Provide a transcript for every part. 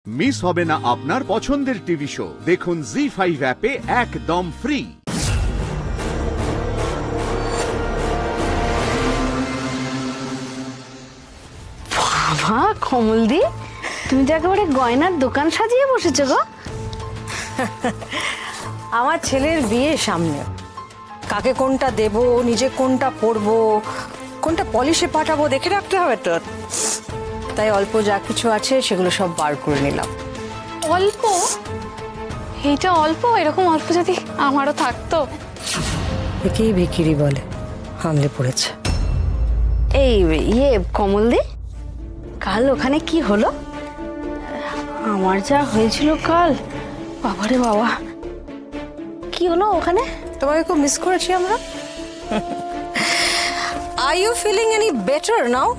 Miss হবে না আপনার পছন্দের টিভি শো। দেখুন জি5 অ্যাপে একদম ফ্রি। বাবা কমলদি, তুমি তো একেবারে গয়নার দোকান সাজিয়ে বসেছো গো। আমার ছেলের বিয়ে সামনে, কাকে কোনটা দেব, নিজে কোনটা পরবো, কোনটা পলিশে পাঠাবো দেখে রাখতে হবে তো। তাই অল্প যা কিছু আছে সেগুলো সব বার করে নিলাম। অল্প? এইটা অল্প? এরকম অল্প যদি আমারও থাকতো। একেই ভিখিরি বলে, হামলে পড়েছে। এই কমলদি, কাল ওখানে কি হলো? আমার যা হয়েছিল কাল, বাবারে বাবা, কি হলো ওখানে? তোমাকে খুব মিস করেছি আমরা। Are you feeling any better now?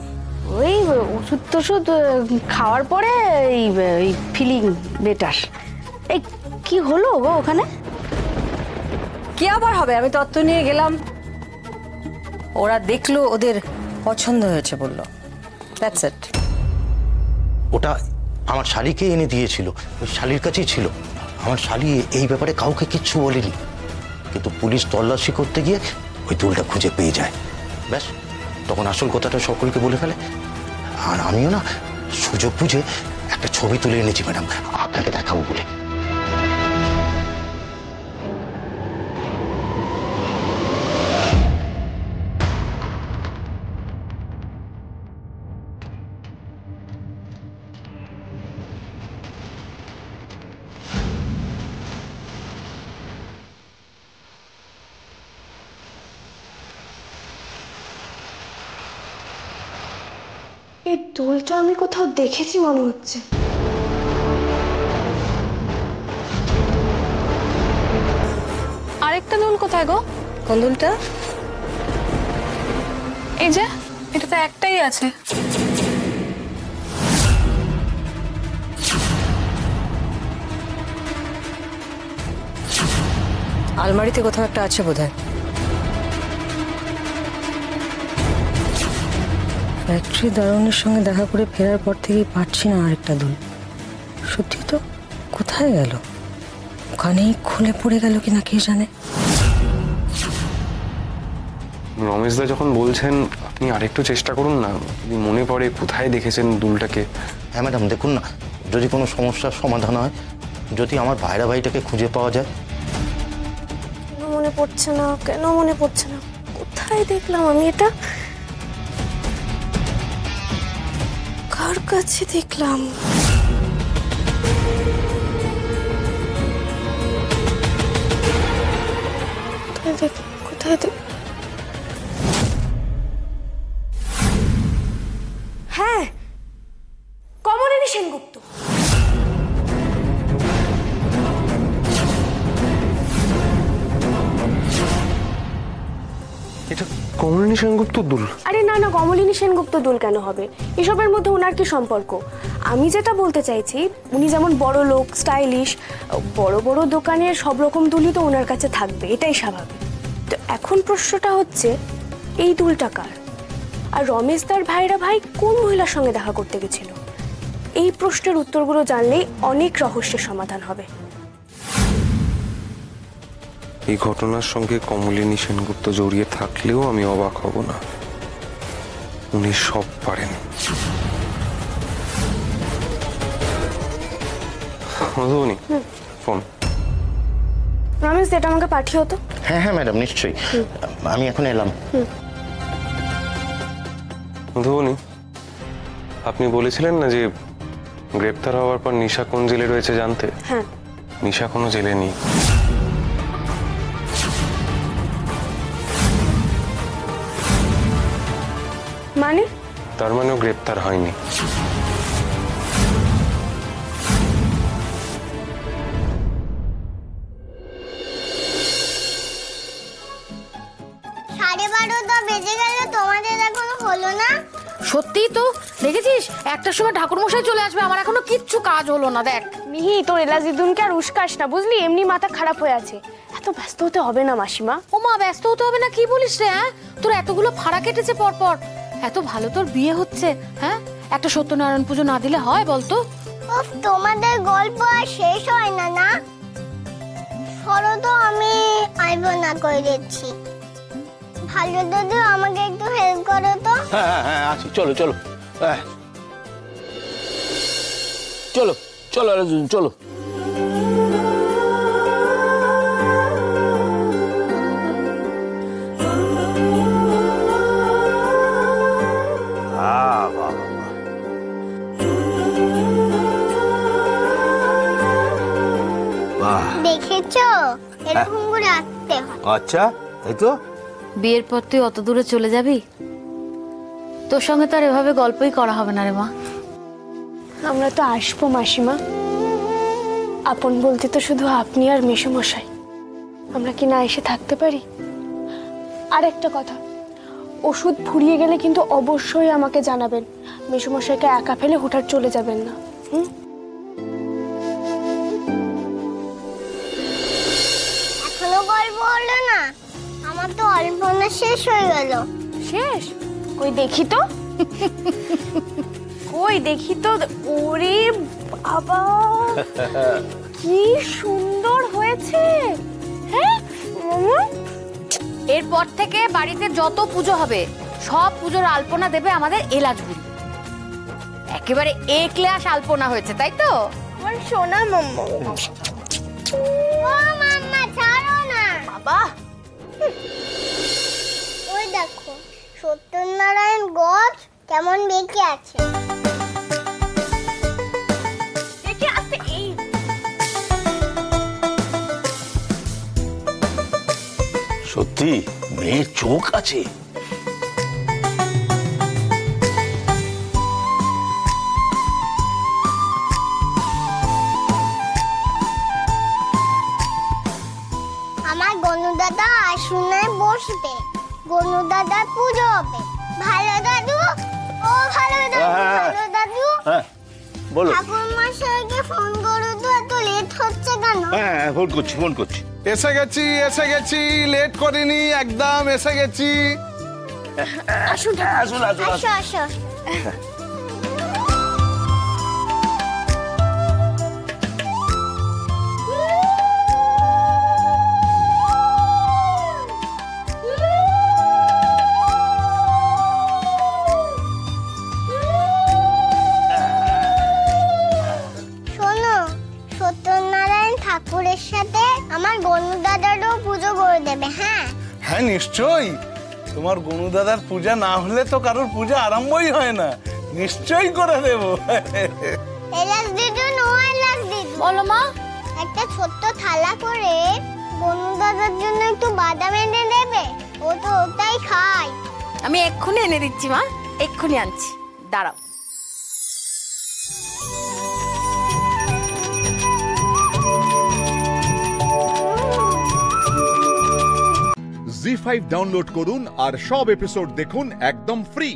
ওই ওষুধ টষুধ খাওয়ার পরে এই ফিলিং বেটার। এই কি হলো গো ওখানে? কি আবার হবে, আমি তত্ত্ব নিয়ে গেলাম, ওরা দেখলো, ওদের পছন্দ হয়েছে বললো, দ্যাটস ইট। ওটা আমার শালিকে এনে দিয়েছিল, ওই শালির কাছেই ছিল। আমার শালি এই ব্যাপারে কাউকে কিচ্ছু বলেনি, কিন্তু পুলিশ তল্লাশি করতে গিয়ে ওই দুলটা খুঁজে পেয়ে যায়। ব্যাস, তখন আসল কথাটা সকলকে বলে ফেলে। আর আমিও না সুযোগ বুঝে একটা ছবি তুলে এনেছি ম্যাডাম, আপনাকে দেখাবো বলে। এই দোলটা আমি কোথাও দেখেছি মনে হচ্ছে। আরেকটা দুল কোথায় গো? কোন দুলটা? এই যে, এটা তো একটাই আছে। আলমারিতে কোথাও একটা আছে বোধহয়। ফ্যাক্টরি দারোয়ানের সঙ্গে দেখা করে ফেরার পর থেকেই পাচ্ছি না আরেকটা দুল। সত্যি তো, কোথায় গেল? ওখানেই খুলে পড়ে গেল কিনা কে জানে। রমেশদা যখন বলছেন, আপনি আরেকটু চেষ্টা করুন না, যদি মনে পড়ে কোথায় দেখেছেন দুলটাকে। হ্যাঁ ম্যাডাম, দেখুন না, যদি কোনো সমস্যার সমাধান হয়, যদি আমার ভাইরা ভাইটাকে খুঁজে পাওয়া যায়। কেন মনে পড়ছে না, কেন মনে পড়ছে না? কোথায় দেখলাম আমি এটা? কার কাছে দেখলাম? কোথায় দেখ? হ্যাঁ, কমলিনী সেনগুপ্ত। এটা কমলিনী সেনগুপ্ত দুল? আরে না না, কমলিনী সেনগুপ্ত দুল কেন হবে? এসবের মধ্যে ওনার কি সম্পর্ক? আমি যেটা বলতে চাইছি, উনি যেমন বড় লোক, স্টাইলিশ, বড় বড় দোকানের সব রকম দুলই তো ওনার কাছে থাকবে, এটাই স্বাভাবিক। তো এখন প্রশ্নটা হচ্ছে, এই দুলটা কার? আর রমেশদার ভাইরা ভাই কোন মহিলার সঙ্গে দেখা করতে গেছিল? এই প্রশ্নের উত্তরগুলো জানলেই অনেক রহস্যের সমাধান হবে। এই ঘটনার সঙ্গে কমলিনী সেনগুপ্ত জড়িয়ে থাকলেও আমি অবাক হব না। উনি সব পারেন। মধুবনী, ফোন। রমেশ, এটা আমাকে পাঠিও তো। হ্যাঁ হ্যাঁ ম্যাডাম, নিশ্চয়ই, আমি এখন এলাম। মধুবনী, আপনি বলেছিলেন না যে গ্রেপ্তার হওয়ার পর নিশা কোন জেলে রয়েছে জানতে? হ্যাঁ। নিশা কোনো জেলে নেই। মানে? তার মানেও গ্রেপ্তার হয়নি। সত্যি তো, দেখেছিস একটার সময় ঠাকুরমশাই চলে আসবে, আমার এখনো কিচ্ছু কাজ হলো না। দেখ মিহি, তোর এলাজিদুনকে আর উস্কাস না, বুঝলি? এমনি মাথা খারাপ হয়ে আছে। এত ব্যস্ত হতে হবে না মাসিমা। ও মা, ব্যস্ত হতে হবে না কি বলিস রে? হ্যাঁ, তোর এতগুলো ভাড়া কেটেছে পরপর, এত ভালো তোর বিয়ে হচ্ছে, হ্যাঁ? একটা সত্যনারায়ণ পুজো না দিলে হয় বলতো? উফ, তোমাদের গল্প আর শেষ হয় না না? সরো তো, আমি আলপনা করে দিচ্ছি। ভালো দাদু, আমাকে একটু হেল্প করো তো। হ্যাঁ হ্যাঁ আছি, চলো চলো চলো চলো আরেকজন চলো। দেখেছো, এরকম করে আঁকতে হয়। আচ্ছা এই তো। বিয়ের পর তুই অত দূরে চলে যাবি, তোর সঙ্গে তো আর এভাবে গল্পই করা হবে না রে মা। আমরা তো আসবো মাসিমা, আপন বলতে তো শুধু আপনি আর মেসোমশাই। আমরা কি না এসে থাকতে পারি? আর একটা কথা, ওষুধ ফুরিয়ে গেলে কিন্তু অবশ্যই আমাকে জানাবেন। মেসোমশাইকে একা ফেলে হুঠার চলে যাবেন না। এখনো গল্প হলো না? আমার তো আলপনা শেষ হয়ে গেল। শেষ? কই দেখি তো। কই দেখি তো। ওরে বাবা, কি সুন্দর হয়েছে। হ্যাঁ মামা, এরপর থেকে বাড়িতে যত পুজো হবে সব পুজোর আলপনা দেবে আমাদের এলাজগুলি। একেবারে এ ক্লাস আলপনা হয়েছে, তাই তো? আমার সোনা মাম্মা। ও মাম্মা, ছাড়ো না বাবা। ওই দেখো, সত্যনারায়ণ গাছ কেমন বেঁকে আছে। দেখে আসতে এই সত্যি মেয়ের চোখ আছে। আমার গনু দাদা আসুনায় বসবে, গনু দাদার পুজো হবে। ভালো দাদু, ও ভালো দাদু, ভালো দাদু। হ্যাঁ বলো। ঠাকুর মশাইকে ফোন করো তো, এত লেট হচ্ছে কেন? হ্যাঁ ফোন করছি। এসে গেছি, লেট করিনি, একদম এসে গেছি। আসুন। আসো আসো। শোনো, সত্যনারায়ণ ঠাকুরের সাথে আমার গনু দাদারও পুজো করে দেবে। হ্যাঁ হ্যাঁ নিশ্চয়ই, তোমার গনু দাদার পূজা না হলে তো কারোর পূজা আরম্ভই হয় না। নিশ্চয়ই করে দেব। এলাচ দিদু, নো এলাচ দিদু। বলো মা। একটা ছোট্ট থালা করে গনু দাদার জন্য একটু বাদাম এনে দেবে, ও তো ওটাই খায়। আমি এক্ষুনি এনে দিচ্ছি মা, এক্ষুনি আনছি, দাঁড়াও। জি5 ডাউনলোড করুন আর সব এপিসোড দেখুন একদম ফ্রি।